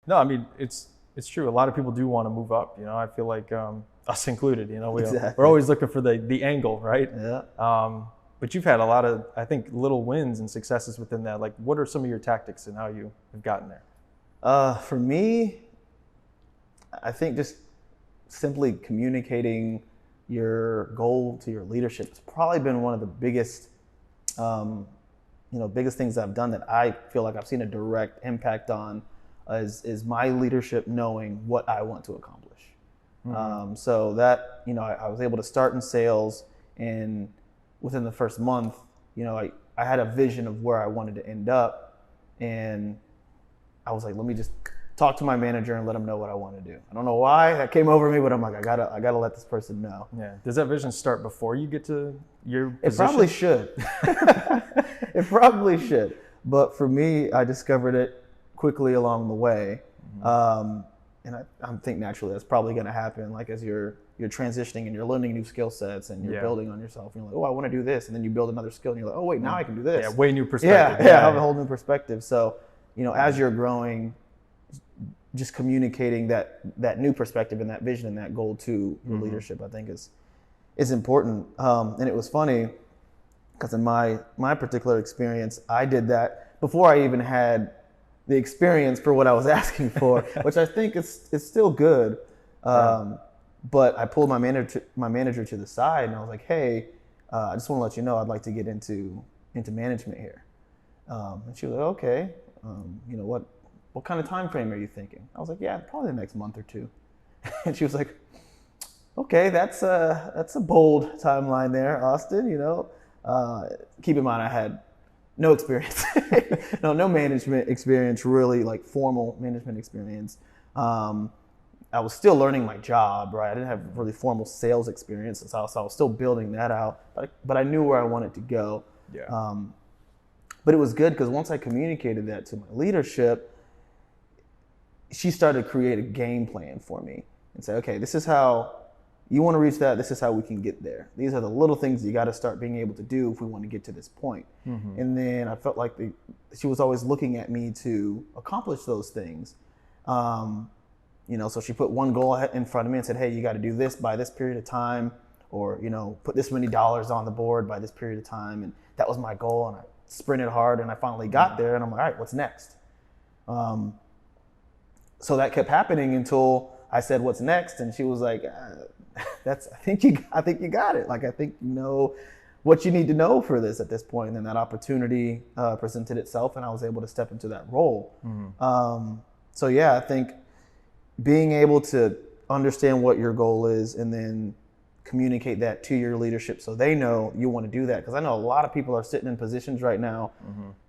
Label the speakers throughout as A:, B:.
A: No, I mean, it's true. A lot of people do want to move up. I feel like us included. We're
B: Exactly.
A: always looking for the angle, right?
B: Yeah.
A: But you've had a lot of, I think, little wins and successes within that. Like, what are some of your tactics and how you have gotten there?
B: For me, I think just simply communicating your goal to your leadership has probably been one of the um, biggest things I've done that I feel like I've seen a direct impact on is my leadership knowing what I want to accomplish. So that, I was able to start in sales, and within the first month, I had a vision of where I wanted to end up, and I was like, let me just talk to my manager and let him know what I want to do. I don't know why that came over me, but I'm like, I gotta let this person know.
A: Yeah. Does that vision start before you get to your
B: It
A: position?
B: probably should. It probably should. But for me, I discovered it quickly along the way. And I think naturally that's probably going to happen. Like as you're transitioning and you're learning new skill sets and you're building on yourself. And you're like, oh, I want to do this. And then you build another skill and you're like, oh, wait, now I can do this.
A: Yeah, way new perspective.
B: Yeah, I have a whole new perspective. So, as you're growing, just communicating that new perspective and that vision and that goal to your leadership, I think is important. And it was funny because in my particular experience, I did that before I even had the experience for what I was asking for, which I think is still good. But I pulled my manager to the side and I was like, hey, I just want to let you know I'd like to get into management here. And she was like, okay, what kind of time frame are you thinking? I was like, yeah, probably the next month or two. And she was like, okay, that's a bold timeline there, Austin. Keep in mind I had no experience, no management experience, really like formal management experience. I was still learning my job, right? I didn't have really formal sales experience, so I was still building that out. But I knew where I wanted to go.
A: Yeah.
B: But it was good because once I communicated that to my leadership, she started to create a game plan for me and say, okay, this is how you want to reach that. This is how we can get there. These are the little things you got to start being able to do if we want to get to this point. And then I felt like she was always looking at me to accomplish those things. So she put one goal in front of me and said, hey, you got to do this by this period of time, or, put this many dollars on the board by this period of time. And that was my goal. And I sprinted hard and I finally got there and I'm like, all right, what's next? So that kept happening until I said, what's next? And she was like, I think you got it. Like, I think you know what you need to know for this at this point. And then that opportunity presented itself and I was able to step into that role. So yeah, I think being able to understand what your goal is and then communicate that to your leadership so they know you want to do that. Because I know a lot of people are sitting in positions right now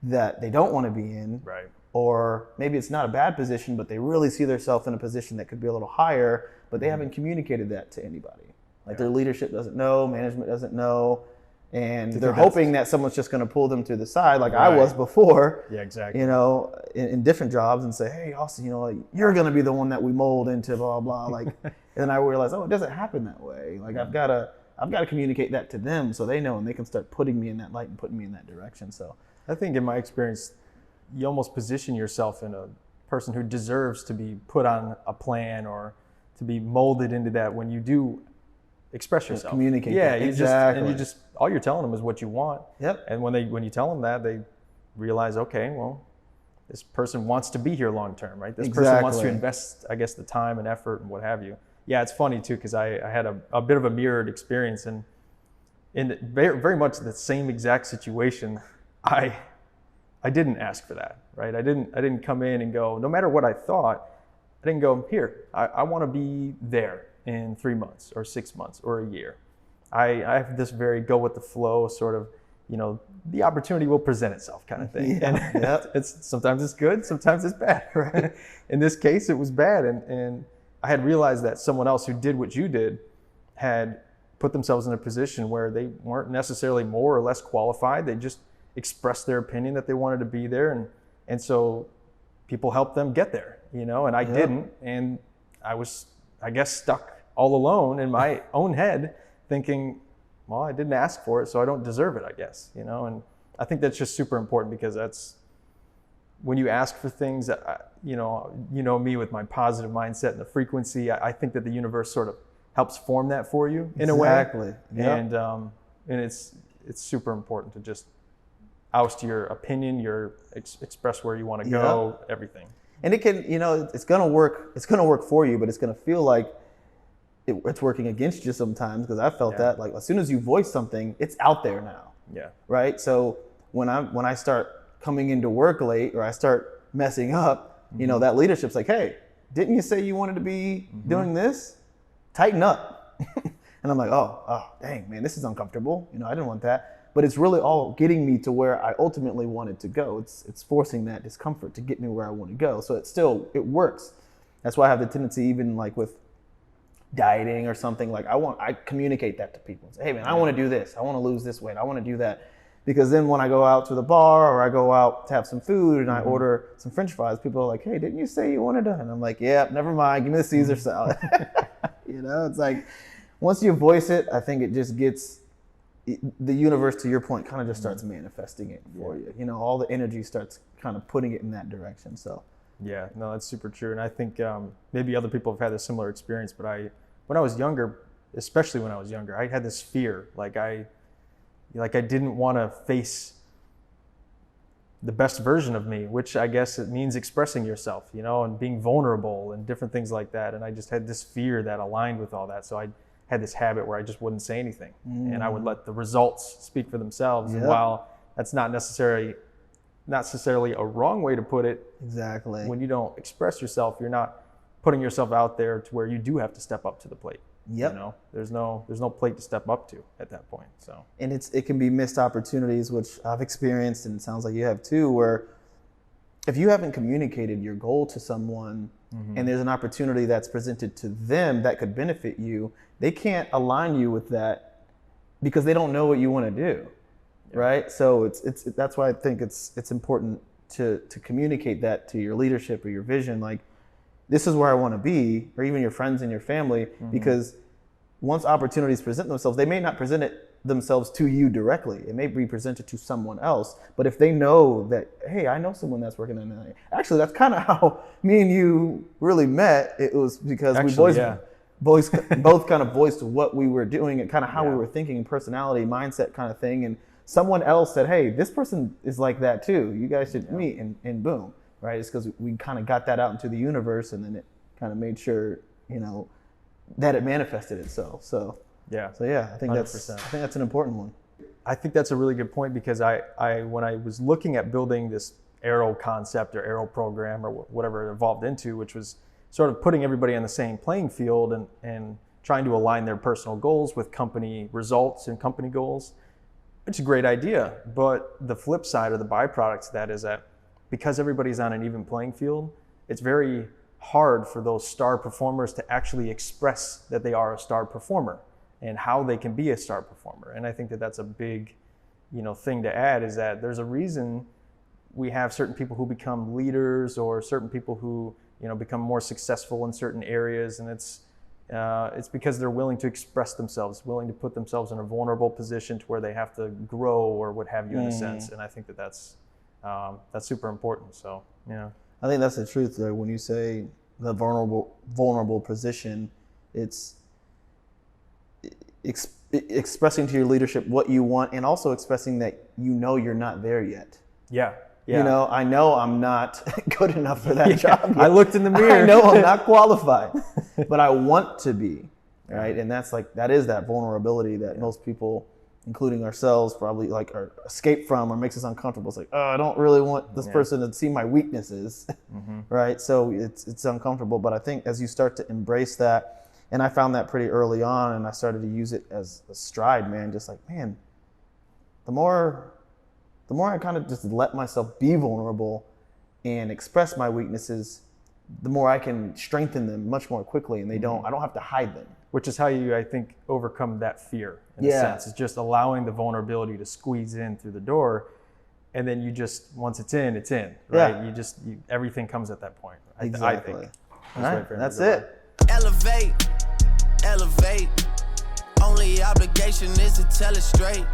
B: that they don't want to be in.
A: Right.
B: Or maybe it's not a bad position, but they really see themselves in a position that could be a little higher, but they haven't communicated that to anybody. Like their leadership doesn't know, management doesn't know, and they're hoping that someone's just going to pull them to the side like I was before.
A: Yeah, exactly.
B: In different jobs and say, hey, Austin, you're going to be the one that we mold into blah, blah. Like, and then I realized, it doesn't happen that way. Like I've got to communicate that to them so they know and they can start putting me in that light and putting me in that direction. So
A: I think in my experience, you almost position yourself in a person who deserves to be put on a plan or to be molded into that when you do express yourself.
B: Communicate.
A: Yeah,
B: that.
A: you just all you're telling them is what you want.
B: Yep.
A: And when you tell them that, they realize, okay, well, this person wants to be here long term, right? This person wants to invest, I guess, the time and effort and what have you. Yeah, it's funny too because I had a bit of a mirrored experience and in very, very much the same exact situation. I didn't ask for that, right? I didn't come in and go, no matter what I thought, I didn't go, here, I want to be there in 3 months or 6 months or a year. I have this very go with the flow sort of, the opportunity will present itself kind of thing.
B: Yeah,
A: and sometimes it's good, sometimes it's bad, right? In this case, it was bad. And I had realized that someone else who did what you did had put themselves in a position where they weren't necessarily more or less qualified. They just expressed their opinion that they wanted to be there. And so people helped them get there, and I didn't. And I was, I guess, stuck all alone in my own head thinking, well, I didn't ask for it, so I don't deserve it, I guess, And I think that's just super important because when you ask for things, you know me with my positive mindset and the frequency, I think that the universe sort of helps form that for you in a way.
B: Exactly. Yep.
A: And it's super important to just oust your opinion, express where you want to go, everything.
B: And it can, it's gonna work. It's gonna work for you, but it's gonna feel like it's working against you sometimes. Because I felt that, like, as soon as you voice something, it's out there now.
A: Yeah.
B: Right. So when I start coming into work late, or I start messing up, that leadership's like, hey, didn't you say you wanted to be doing this? Tighten up. And I'm like, oh, dang, man, this is uncomfortable. I didn't want that. But it's really all getting me to where I ultimately wanted to go. It's forcing that discomfort to get me where I want to go. So it works. That's why I have the tendency, even like with dieting or something, like I communicate that to people. Say, hey man, I want to do this. I want to lose this weight. I want to do that. Because then when I go out to the bar or I go out to have some food and I order some French fries, people are like, hey, didn't you say you wanted to? And I'm like, yeah, never mind. Give me the Caesar salad. It's like, once you voice it, I think it just gets, the universe, to your point, kind of just starts manifesting it for you. All the energy starts kind of putting it in that direction. So.
A: Yeah, no, that's super true. And I think maybe other people have had a similar experience, but when I was younger, especially when I was younger, I had this fear. Like I didn't want to face the best version of me, which I guess it means expressing yourself, and being vulnerable and different things like that. And I just had this fear that aligned with all that. So I had this habit where I just wouldn't say anything and I would let the results speak for themselves.
B: Yep.
A: And while that's not necessarily a wrong way to put it,
B: exactly,
A: when you don't express yourself, you're not putting yourself out there to where you do have to step up to the plate.
B: Yep.
A: There's no plate to step up to at that point. So.
B: And it can be missed opportunities, which I've experienced, and it sounds like you have too, where if you haven't communicated your goal to someone and there's an opportunity that's presented to them that could benefit you, they can't align you with that because they don't know what you want to do. Yeah. Right? So that's why I think it's important to communicate that to your leadership or your vision, like, this is where I want to be, or even your friends and your family, because once opportunities present themselves, they may not present themselves to you directly. It may be presented to someone else. But if they know that, hey, I know someone that's working in that. Actually, that's kind of how me and you really met. It was because we both kind of voiced what we were doing and kind of how we were thinking, personality, mindset kind of thing. And someone else said, hey, this person is like that too. You guys should meet, and boom. Right? It's because we kind of got that out into the universe, and then it kind of made sure, that it manifested itself. So yeah, I think 100%. That's an important one.
A: I think that's a really good point, because I when I was looking at building this Arrow concept or Arrow program or whatever it evolved into, which was sort of putting everybody on the same playing field and trying to align their personal goals with company results and company goals, it's a great idea. But the flip side or the byproduct of that is that because everybody's on an even playing field, it's very hard for those star performers to actually express that they are a star performer and how they can be a star performer. And I think that that's a big, thing to add, is that there's a reason we have certain people who become leaders, or certain people who, become more successful in certain areas. And it's because they're willing to express themselves, willing to put themselves in a vulnerable position to where they have to grow or what have you in a sense. And I think that that's super important. So,
B: I think that's the truth though. When you say the vulnerable position, it's expressing to your leadership what you want, and also expressing that you're not there yet.
A: Yeah.
B: I know I'm not good enough for that job yet.
A: I looked in the mirror.
B: I know I'm not qualified, but I want to be, right? And that is that vulnerability that most people, including ourselves, probably are escape from, or makes us uncomfortable. It's like, oh, I don't really want this person to see my weaknesses, right? So it's uncomfortable. But I think as you start to embrace that, and I found that pretty early on, and I started to use it as a stride, man. Just like, man, the more I kind of just let myself be vulnerable and express my weaknesses, the more I can strengthen them much more quickly, and I don't have to hide them.
A: Which is how you, I think, overcome that fear in a sense. It's just allowing the vulnerability to squeeze in through the door, and then you just, once it's in, right? Yeah. Everything comes at that point.
B: Exactly.
A: I think.
B: All right, that's it.
C: Elevate. Only obligation is to tell it straight.